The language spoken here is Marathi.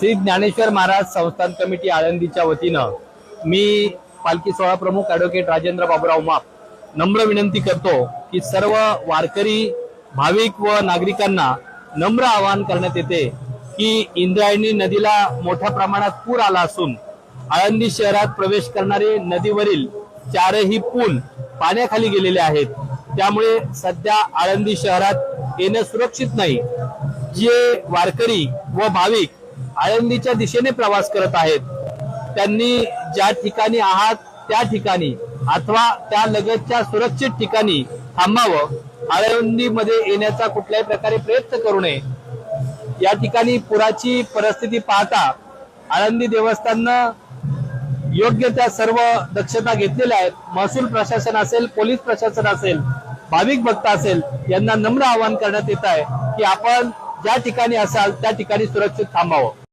श्री ज्ञानेश्वर महाराज संस्थान कमिटी आळंदीच्या वतीनं मी पालखी सोहळा प्रमुख ॲडव्होकेट राजेंद्र बाबूराव माप नम्र विनंती करतो की सर्व वारकरी भाविक व नागरिकांना नम्र आवाहन करण्यात येते की इंद्रायणी नदीला मोठ्या प्रमाणात पूर आला असून आळंदी शहरात प्रवेश करणारे नदीवरील चारही पूल पाण्याखाली गेलेले आहेत। त्यामुळे सध्या आळंदी शहरात येणं सुरक्षित नाही। जे वारकरी व भाविक आळंदीच्या दिशेने प्रवास करत आहेत त्यांनी ज्या ठिकाणी आहात त्या ठिकाणी अथवा त्या लगतच्या सुरक्षित ठिकाणी थांबावं। आळंदीमध्ये येण्याचा कुठल्याही प्रकारे प्रयत्न करू नये। या ठिकाणी पुराची परिस्थिती पाहता आळंदी देवस्थाननं योग्य त्या सर्व दक्षता घेतलेल्या आहेत। महसूल प्रशासन असेल, पोलीस प्रशासन असेल, भाविक भक्त असेल, यांना नम्र आवाहन करण्यात येत आहे की आपण ज्या ठिकाणी असाल त्या ठिकाणी सुरक्षित थांबावं।